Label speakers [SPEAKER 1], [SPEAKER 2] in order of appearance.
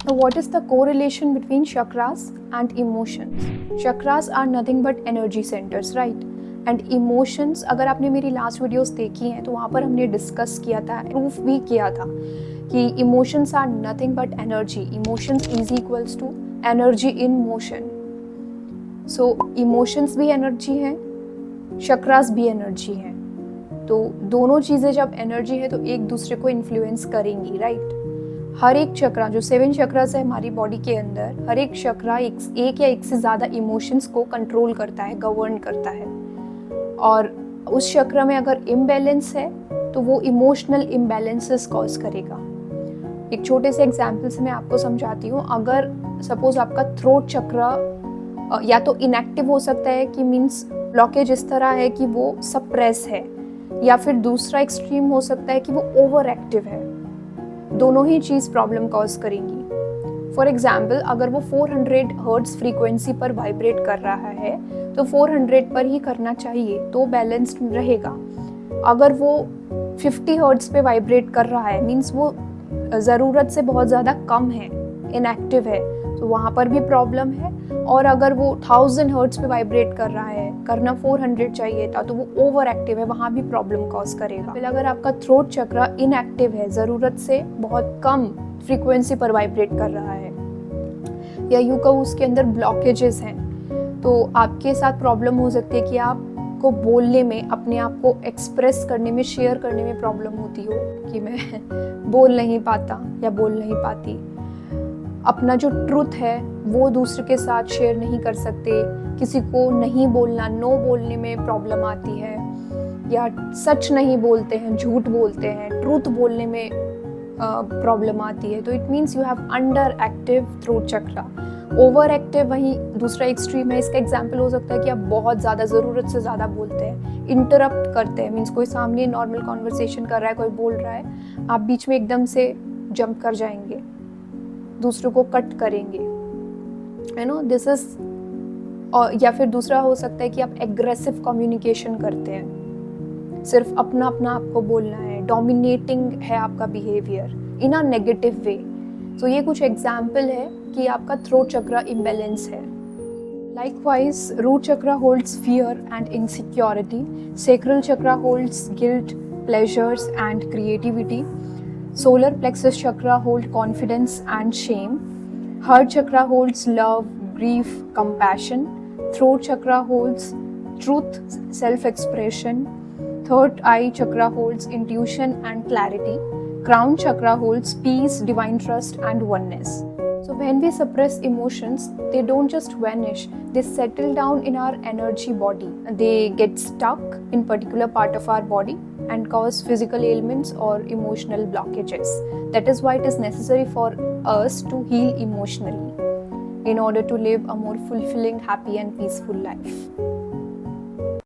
[SPEAKER 1] Now, what is the correlation between chakras and emotions? Chakras are nothing but energy centers, right? And emotions, अगर आपने मेरी last videos देखी हैं तो वहाँ पर हमने डिस्कस किया था, प्रूफ भी किया था कि emotions are nothing but energy. Emotions is equals to energy in motion. So emotions भी energy हैं, chakras भी energy हैं. तो दोनों चीज़ें जब एनर्जी है तो एक दूसरे को इन्फ्लुएंस करेंगी, राइट? हर एक चक्रा, जो 7 चक्रास है हमारी बॉडी के अंदर, हर एक चक्रा एक या एक से ज़्यादा इमोशंस को कंट्रोल करता है, गवर्न करता है। और उस चक्र में अगर इम्बैलेंस है तो वो इमोशनल इम्बैलेंसेस कॉज करेगा। एक छोटे से एग्जाम्पल से मैं आपको समझाती हूँ। अगर सपोज आपका थ्रोट चक्र या तो इनएक्टिव हो सकता है कि मीन्स ब्लॉकेज इस तरह है कि वो सप्रेस है, या फिर दूसरा एक्सट्रीम हो सकता है कि वो ओवर एक्टिव है। दोनों ही चीज़ प्रॉब्लम कॉज करेंगी। फॉर एग्जाम्पल, अगर वो 400 हर्ट्ज फ्रीक्वेंसी पर वाइब्रेट कर रहा है तो 400 पर ही करना चाहिए तो बैलेंस्ड रहेगा। अगर वो 50 हर्ट्ज पे वाइब्रेट कर रहा है मीन्स वो ज़रूरत से बहुत ज़्यादा कम है, इनएक्टिव है, तो वहाँ पर भी प्रॉब्लम है। और अगर वो 1000 हर्ट्ज पे वाइब्रेट कर रहा है, करना 400 चाहिए था, तो वो ओवर एक्टिव है, वहाँ भी प्रॉब्लम कॉज करेगा। फिर अगर आपका थ्रोट चक्र इनएक्टिव है, ज़रूरत से बहुत कम फ्रीक्वेंसी पर वाइब्रेट कर रहा है, या यूँ कहूँ उसके अंदर ब्लॉकेजेस हैं, तो आपके साथ प्रॉब्लम हो सकती है कि आपको बोलने में, अपने आप को एक्सप्रेस करने में, शेयर करने में प्रॉब्लम होती हो कि मैं बोल नहीं पाता या बोल नहीं पाती। अपना जो ट्रुथ है वो दूसरे के साथ शेयर नहीं कर सकते, किसी को नहीं बोलना, नो बोलने में प्रॉब्लम आती है, या सच नहीं बोलते हैं, झूठ बोलते हैं, ट्रुथ बोलने में प्रॉब्लम आती है। तो it means you have under active throat chakra. Over active वहीं दूसरा एक्सट्रीम है। इसका एग्जाम्पल हो सकता है कि आप बहुत ज़्यादा, ज़रूरत से ज़्यादा बोलते हैं, इंटरप्ट करते हैं, मीन्स कोई सामने नॉर्मल कॉन्वर्सेशन कर रहा है, कोई बोल रहा है, आप बीच में एकदम से जंप कर जाएंगे, दूसरों को कट करेंगे, है नो, दिस इज। और या फिर दूसरा हो सकता है कि आप एग्रेसिव कम्युनिकेशन करते हैं, सिर्फ अपना अपना आपको बोलना है, डोमिनेटिंग है आपका behaviour in a negative way. तो ये कुछ एग्जाम्पल है कि आपका थ्रोट चक्र इम्बैलेंस है। Likewise root chakra holds fear and insecurity, sacral chakra holds guilt, pleasures and creativity, solar plexus chakra holds confidence and shame, heart chakra holds love, grief, compassion, throat chakra holds truth, self-expression, third eye chakra holds intuition and clarity, crown chakra holds peace, divine trust and oneness. So when we suppress emotions, they don't just vanish, they settle down in our energy body. They get stuck in particular part of our body and cause physical ailments or emotional blockages. That is why it is necessary for us to heal emotionally in order to live a more fulfilling, happy and peaceful life.